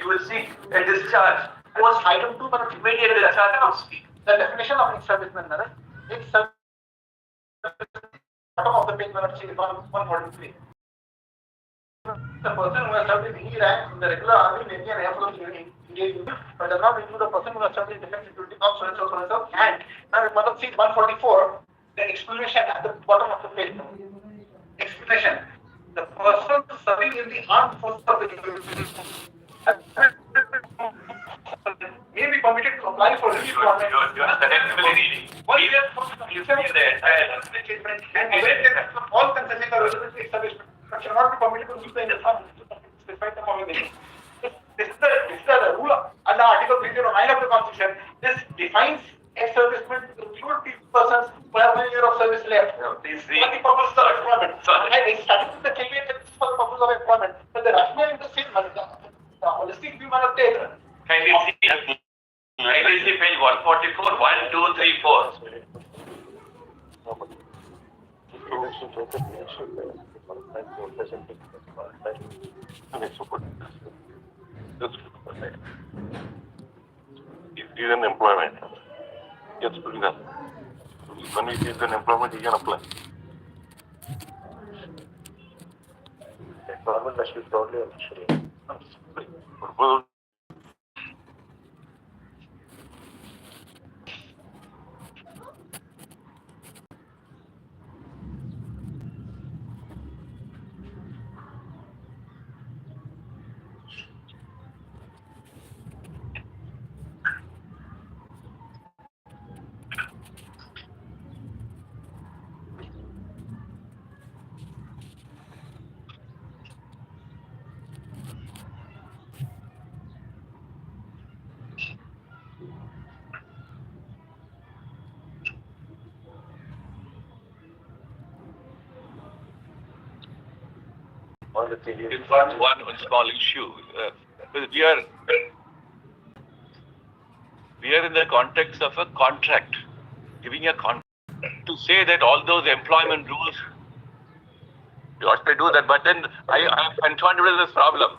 will see a discharge. Post item 2, but immediate discharge comes. The definition of ex-serviceman, ex-serviceman bottom of the page, 143. The person who has served in any rank in the regular army, navy, and air force Indian Union, but does not include the person who has served in defense security corps, so. And now if one sees 144, the explanation at the bottom of the page. Explanation: the person serving in the armed forces of the Union may be permitted to apply for relief. You are selectively reading. You say the entire statement and all concerning the residency establishment but shall not be permitted to use the uniform specified the following. This is the rule under Article 309 of the Constitution. This defines ex-servicemen to include persons who have 1 year of service left. For the purpose of employment. I started with the caveat that this is for the purpose of employment. But the rationale in the same manner, the holistic view manner take. Kindly see page 144, 1, 2, 3, 4. It is an employment. Yes, pretty well. When it is an employment, he can apply. Employment must be totally officially. Purpose It's one small issue. We are in the context of a contract, giving a contract. To say that all those employment rules, you ought to do that, but then I am confronted with this problem.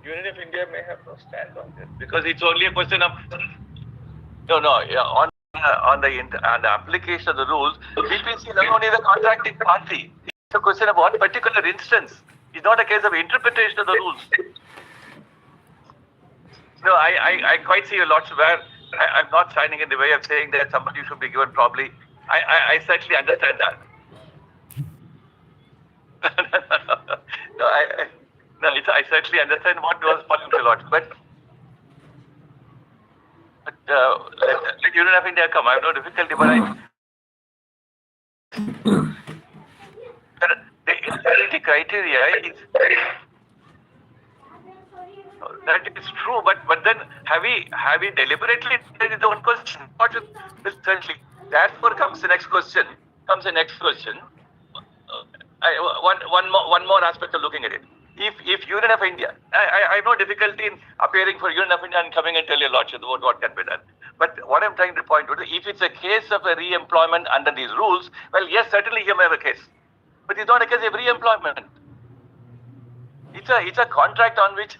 Union of India may have no stand on this because it's only a question of on the application of the rules. BPC is not only the contracting party. It's a question of one particular instance. It's not a case of interpretation of the rules. No, I quite see a lot where I'm not standing in the way of saying that somebody should be given probably. I certainly understand that. I certainly understand what was following a lot, but let Union of India come. I have no difficulty, but the eligibility criteria is that is true, but then have we deliberately taken the one question? Certainly. Therefore comes the next question. One more aspect of looking at it. If Union of India, I have no difficulty in appearing for Union of India and coming and tell your lordship what can be done. But what I'm trying to point out is, if it's a case of a re-employment under these rules, well, yes, certainly you may have a case. But it's not a case of re-employment. It's a contract on which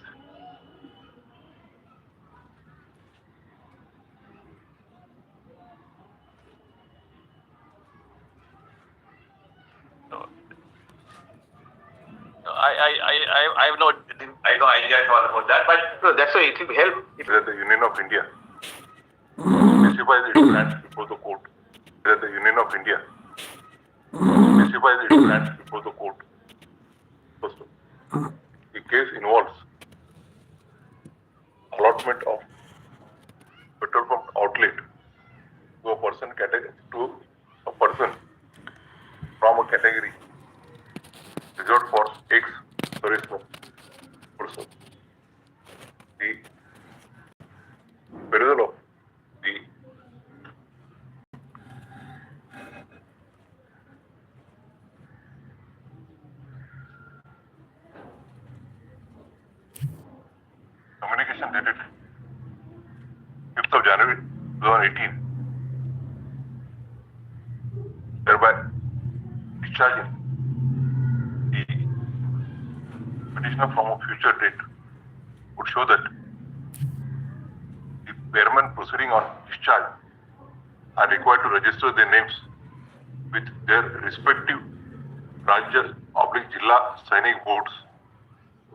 I have no idea at all about that, but that's why it will help. Whether the Union of India specifies its plans before the court. Whether the Union of India specifies its plans before the court. First, the case involves allotment of petrol pump outlet to a person from a category reserved for ex-servicemen person. The perusal of the communication dated 5th of January 2018, thereby discharging the petitioner from a future date would show that the airmen proceeding on discharge are required to register their names with their respective Rajya/Jilla signing boards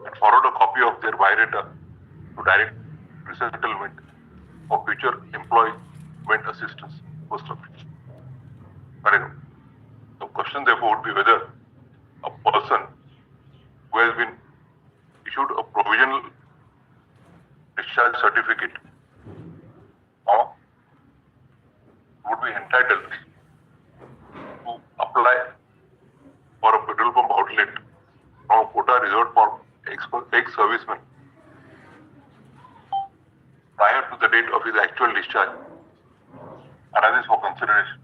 and forward a copy of their biodata to direct resettlement for future employment assistance post office. The question therefore would be whether a person who has been issued a provisional discharge certificate or would be entitled to apply for a petrol pump outlet from a quota reserved for ex-servicemen prior to the date of his actual discharge arises for consideration.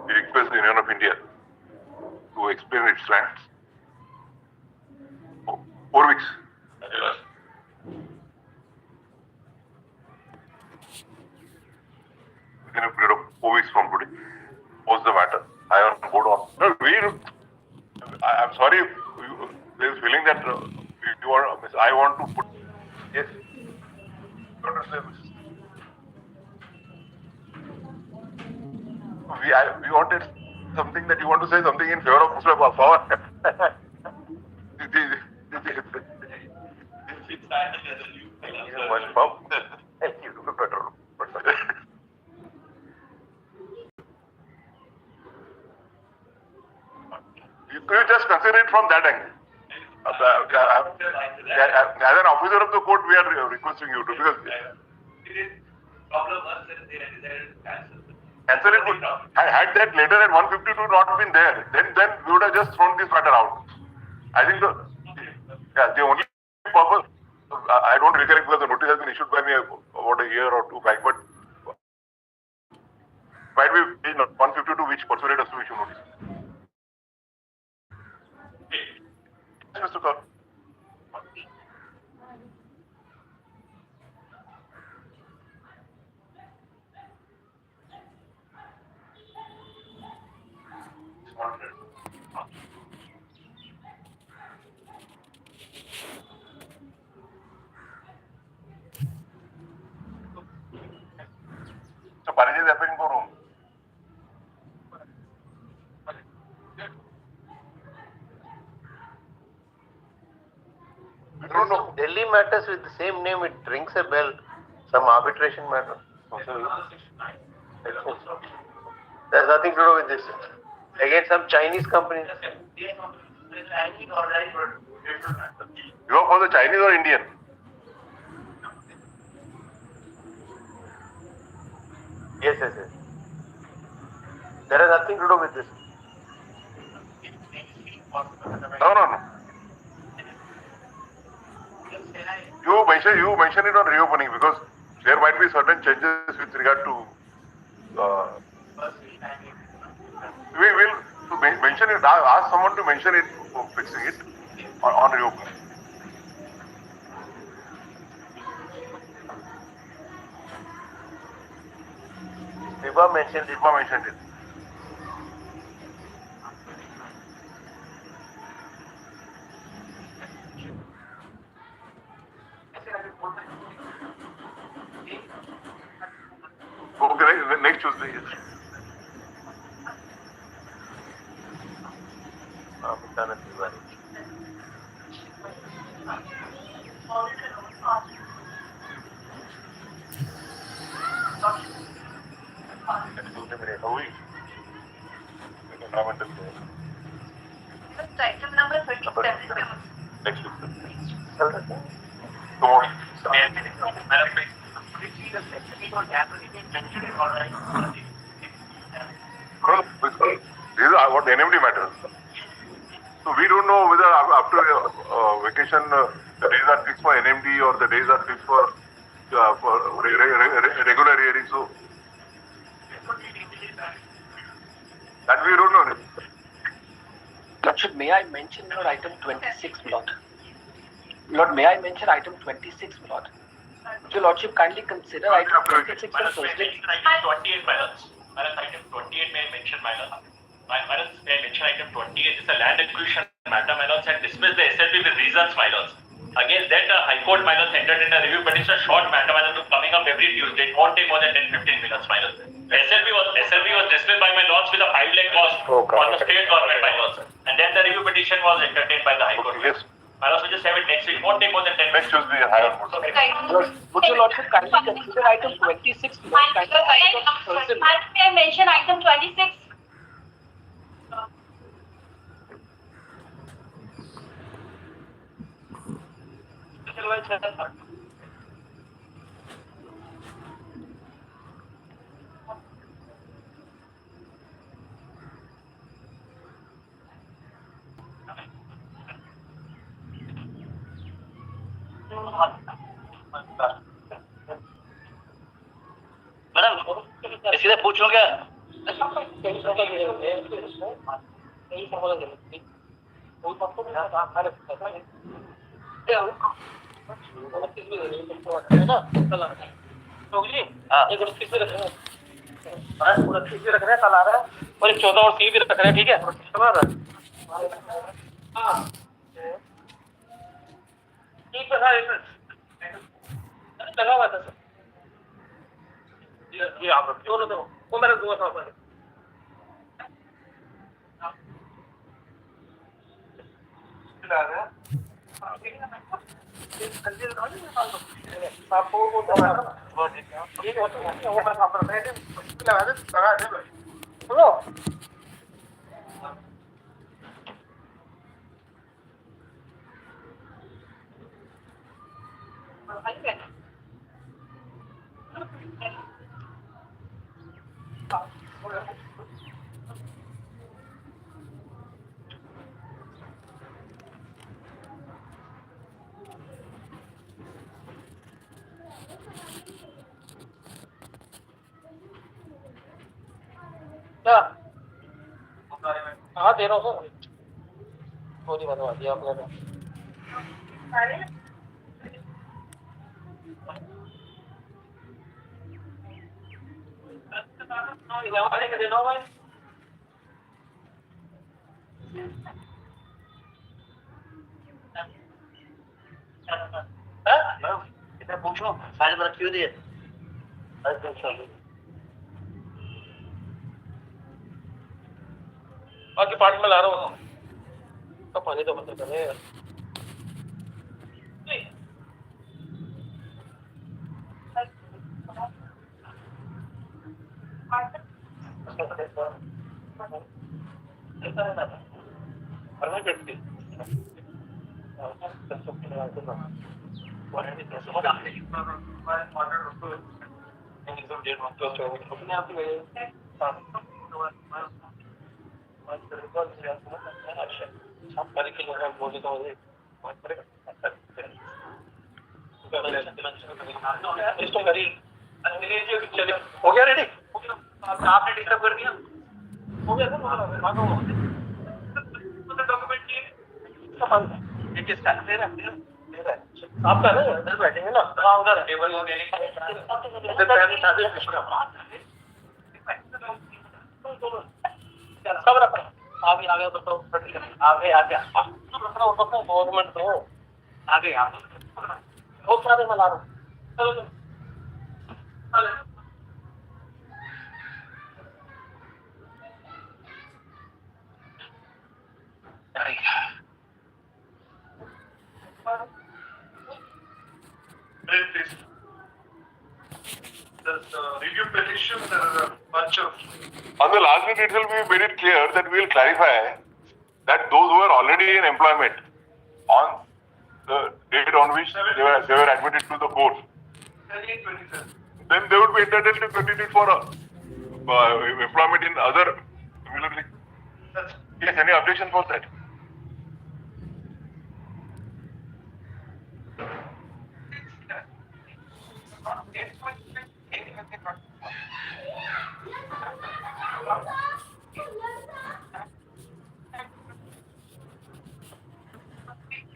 We request the Union of India to explain its stance. 4 weeks. Within a period of 4 weeks from today. Post the matter. I am on board on. No, I'm sorry if there's feeling that you are. I want to put. Yes. We wanted something that you want to say something in favor of Muslim power. One pump. You do better. You just consider it from that angle. As an officer of the court, we are requesting you to because It is problem us that they decided to cancel. cancel it. Had that letter at 152 not been there, then we would have just thrown this matter out. I think the only purpose I don't recollect because the notice has been issued by me about a year or two back, but might be 152 which persuaded us to issue notice. Yes, Mr. Kaur. So, Parij is appearing for room. I don't know. Delhi matters with the same name, it rings a bell. Some arbitration matter. There's nothing to do with this. Again, some Chinese company. You are for the Chinese or Indian? Yes. There has nothing to do with this. No. You mention it on reopening because there might be certain changes with regard to. We will mention it. Ask someone to mention it, fixing it on reopening. Viva mentioned it. Okay, next Tuesday. Yes. Item number 37. Next week. Tomorrow. These are what NMD matters. So we don't know whether after vacation the days are fixed for NMD or the days are fixed for regular hearing. So that we don't know. Lordship, may I mention your item 26, Lord? Lord, may I mention item 26, Lord? Would your Lordship kindly consider item 26 on Thursday? Item 28, my lords. Item 28 may I mention, my lord. My lords, may I mention item 28 is a land acquisition matter, my lords, and dismissed the SLP with reasons, my lords. Against that, the High Court, my lords, entered in a review petition, short matter, my lords, coming up every Tuesday. It won't take more than 10-15 minutes, my lords. The SLP was dismissed by my lords with a 5 lakh cost for the state government, my lords. And then the review petition was entertained by the High Court. Yes. My lords, we'll just have it next week. It won't take more than 10 Next minutes. Tuesday, higher court. Would your lordship kindly consider item 26 below? May I mention item 26? Madam सीधे पूछ लो क्या कल आ रहा है और एक 14 और 30 भी रख रहे हैं, ठीक है? ठीक है सर, लगा हुआ था सर। ये आप दोनों दो, वो मेरे दो था सर। आपको वो दवा ये वो मैं आप रख रहे थे, लगा दे सुनो। क्या? हाँ दे रहा हूँ सर। थोड़ी बनवा दिया आपने। देना भाई। इतना पूछो साढ़े बारह क्यों दिए बाकी पार्ट में ला रहा हूँ तो पानी तो बंद करे हो गया रेडी आपने डिस्टर्ब कर दिया हो गया सर आपका ना इधर बैठेंगे ना उधर टेबल सब रखो आगे आगे बताओ आगे आगे 2 मिनट दो आगे बहुत सारे मैं ला रहा हूँ Review petition, there are a bunch of. On the last bit, it will be very clear that we will clarify that those who are already in employment on the date on which they were admitted to the court, 28-27. then they would be entitled to continue for employment in other similarly. Yes, any objection for that?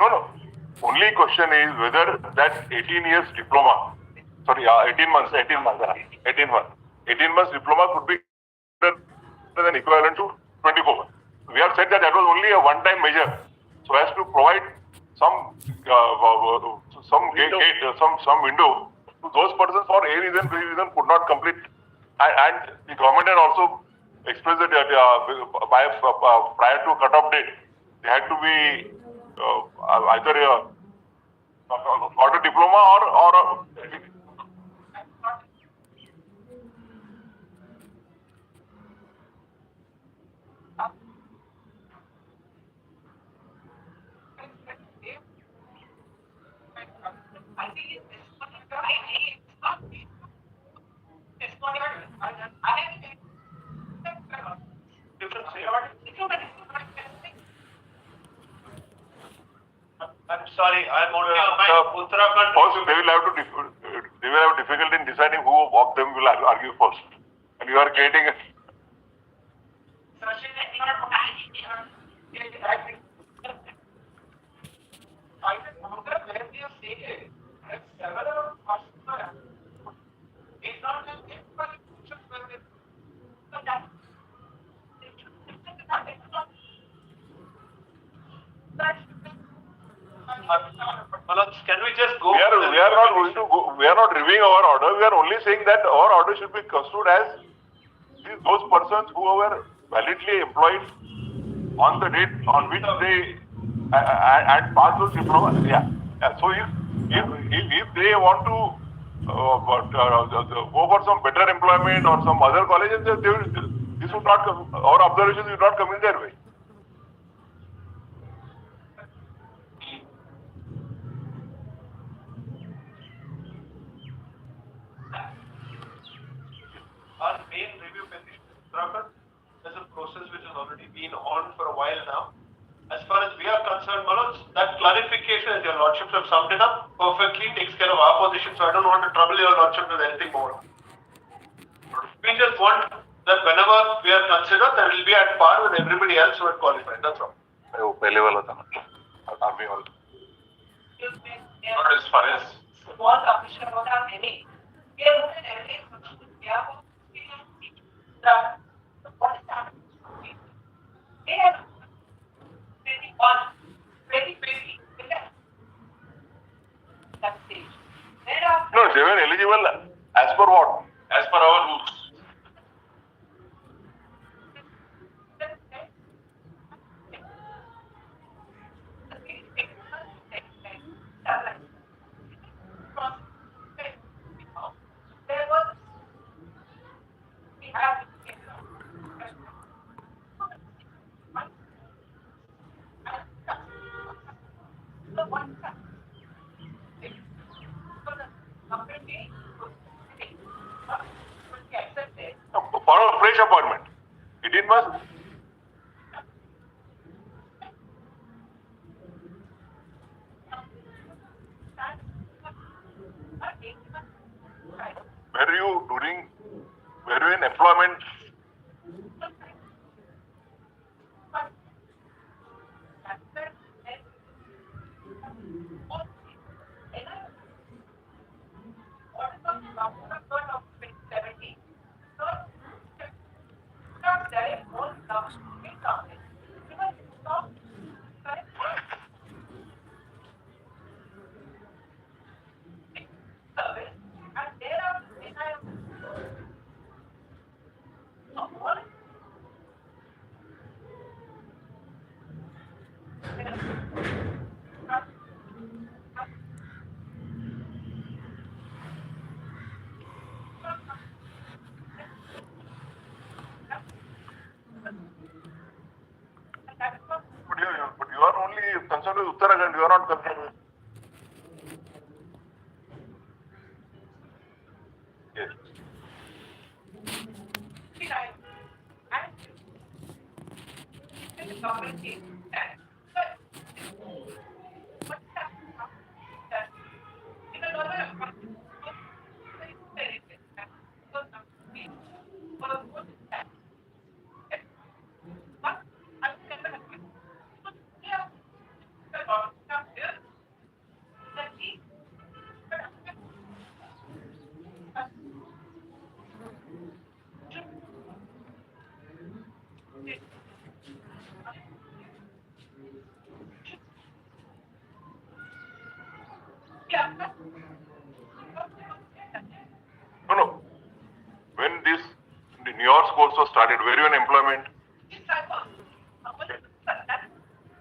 No. Only question is whether that 18 years diploma, 18 months diploma could be an equivalent to 24 months. We have said that was only a one-time measure so as to provide some some window to those persons for a reason, B reason could not complete, and the government had also expressed that prior to cut-off date, they had to be either got a diploma or I'm sorry, I'm only on my Uttarakhand. first they will have difficulty in deciding who of them will argue first, and you are creating a Can we just go? we are not going to go, we are not reviewing our order, we are only saying that our order should be construed as those persons who were validly employed on the date on which they and pass those diplomas. So if they want to go for some better employment or some other colleges, this would not come, our observations will not come in their way. Our main review petition in Uttarakhand is a process which has already been on for a while now. As far as we are concerned, Manoj, that clarification, as your lordships have summed it up perfectly, takes care of our position, so I don't want to trouble your lordship with anything more. We just want that whenever we are considered, that will be at par with everybody else who had qualified. That's all. पहले वाला था army hall. Not as far as small commissioner without any. We have looked at every institution. We have what is that? They have 2020. That stage. No, they were eligible as per what? as per our rules. For a fresh appointment. It didn't must. Were you in employment? But you are only concerned with Uttarakhand, you are not concerned with. Yes. No, no. When this Nios course was started, were you in employment?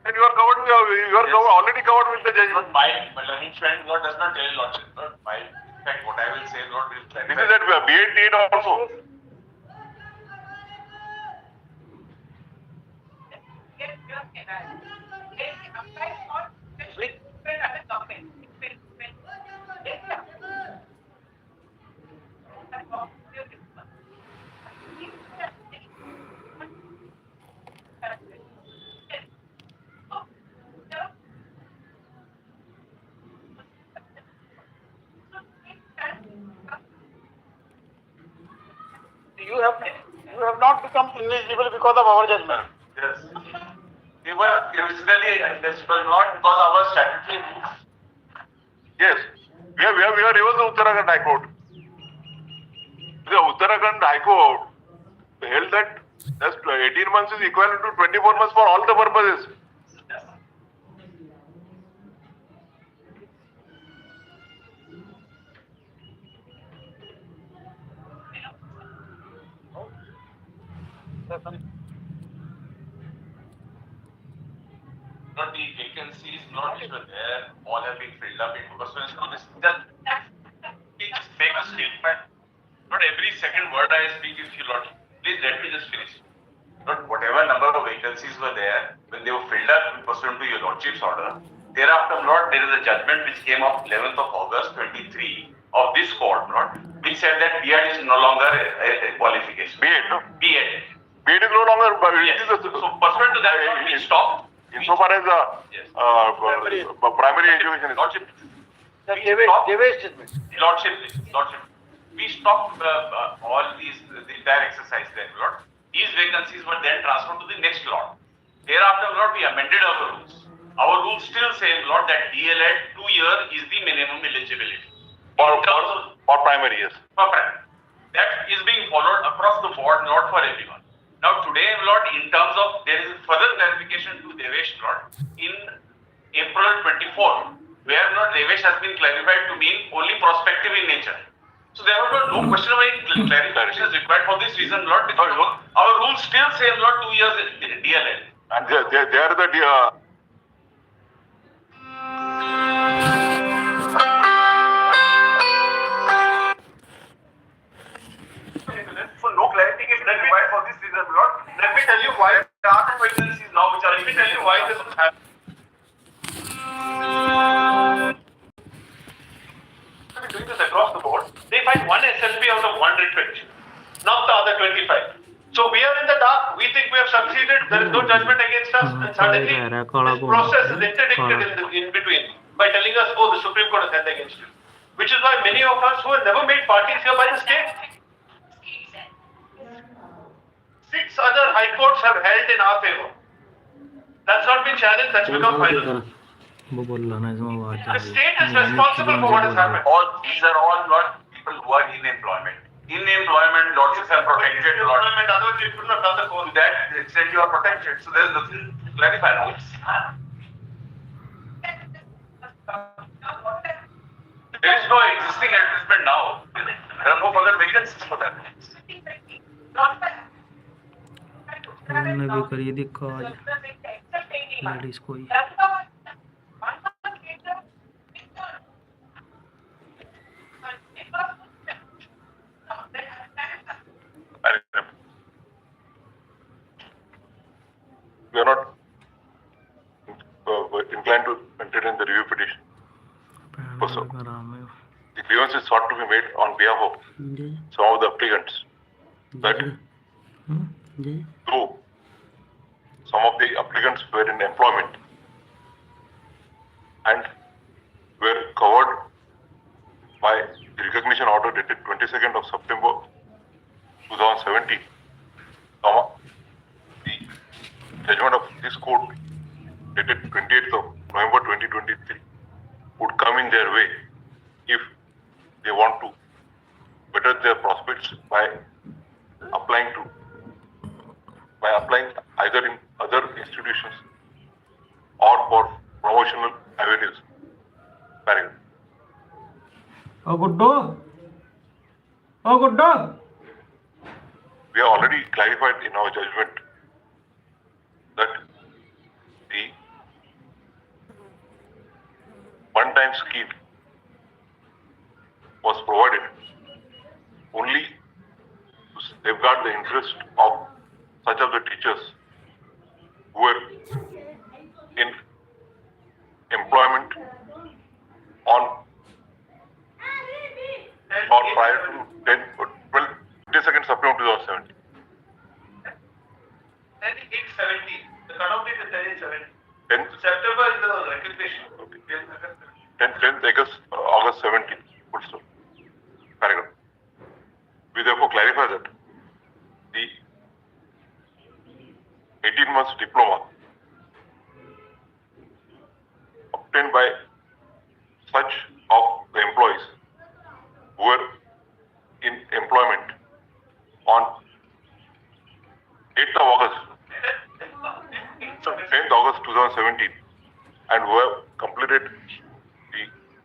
And you are covered. You are covered, already covered with the judgment. My learning friend, Lord, does not tell Lordship. Lord, my, in fact, what I will say, Lord, will clarify. This is at B.Ed need also. You have not become ineligible because of our judgment. Yes. We were originally, this was not because our statutory rules. Yes. We are even the Uttarakhand High Court. The Uttarakhand High Court held that just 18 months is equivalent to 24 months for all the purposes. Not the vacancies, not which were there, all have been filled up into pursuance to this. Just make a statement. Not every second word I speak is you, Lord. Please let me just finish. Not whatever number of vacancies were there, when they were filled up pursuant to your Lordship's order. Thereafter, Lord, there is a judgment which came up 11th of August 23 of this court, Lord, which said that B.Ed is no longer a qualification. B.Ed, no? B.Ed. B.Ed is no longer. Yes. So pursuant to that, Lord, we stopped. Insofar as Yes. Primary education is. Lordship. Lordship. Lordship. We stopped all the entire exercise then, Lord. These vacancies were then transferred to the next lot. Thereafter, Lord, we amended our rules. Our rules still say, Lord, that DLED 2 year is the minimum eligibility. For primary, yes. For primary. That is being followed across the board, not for everyone. Now today, Lord, in terms of, there is further clarification to Devesh, Lord, in April 24, where Lord Devesh has been clarified to mean only prospective in nature. So there was no question of any clarification is required for this reason, Lord, because our rules still say, Lord, 2 years DLL. And they are the. So no clarification is required for this reason, Lord. Let me tell you why there are vacancies now which are. Let me tell you why this is happening. Doing this across the board, they find one SLP out of 100 petition, not the other 25. So we are in the dark. We think we have succeeded. There is no judgment against us, and suddenly this process is interdicted in between by telling us, "Oh, the Supreme Court has held against you," which is why many of us who have never made parties here by the state. 6 other high courts have held in our favor. That's not been challenged. That's become final. The state is responsible for what has happened. All these are all not people who are in employment. In employment, lordships are protected. Employment, otherwise you couldn't have done the course. To that extent, you are protected. So there is nothing to clarify now. There is no existing advertisement now. There are no further vacancies for that. उन्होंने भी करी दिखा आज ladies को ही We are not inclined to entertain the review petition. Also, the grievance is sought to be made on behalf of some of the applicants. That though some of the applicants were in employment and were covered by the recognition order dated 22nd of September 2017, the judgment of this court dated 28th of November 2023 would come in their way if they want to better their prospects by applying either in other institutions or for promotional avenues. Paragraph. Oh, good dog. Oh, good dog. We have already clarified in our judgment that the one-time scheme was provided only to safeguard the interest of such of the teachers who were in employment on or prior to 22nd Suprem 2017. Then 8/17. The cutoff date is 10/17. 10th, September is the recognition. Okay. 10th August 17, full stop. Paragraph. We therefore clarify that the 18 months diploma obtained by such of the employees who were in employment on 8th of August, 10th August 2017 and who have completed the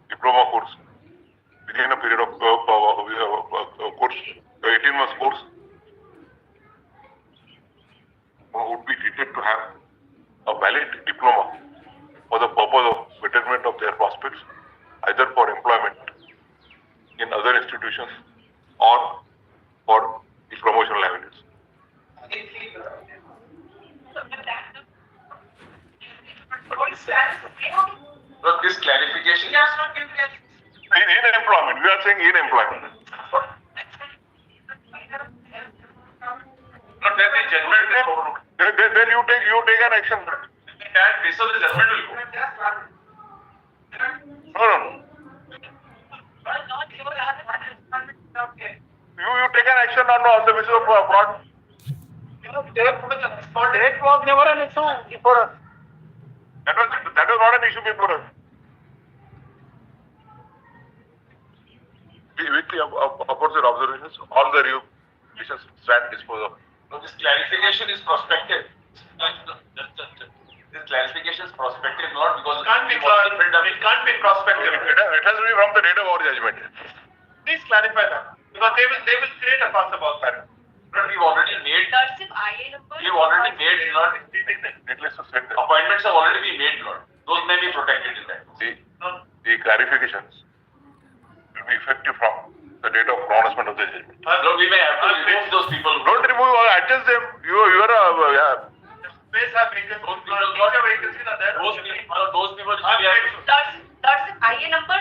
diploma course within a period of course, 18 months course, would be treated to have a valid diploma for the purpose of betterment of their prospects, either for employment in other institutions or for the promotional avenues. But this clarification is In employment, we are saying in employment. Not then the judgment is overruled. Then you take an action. That basis of the judgment will go. No. You take an action on the basis of fraud. Date was never an issue for us. That was not an issue before us. With the opposite observations, all the review petitions stand disposed of. no, this clarification is prospective. This clarification is prospective, not because It can't be prospective. It has to be from the date of our judgment. Please clarify that. Because they will create a fuss about that. But we've already made, Darship IA number. we've already made, Lord. Needless to say, Appointments have already been made, Lord. Those may be protected in that. the clarifications will be effective from the date of pronouncement of the judgment. No, we may have to remove those people. Don't remove or adjust them. You are Space have vacancies. Those people, Teacher vacancies are there. those people, we have to Darship IA number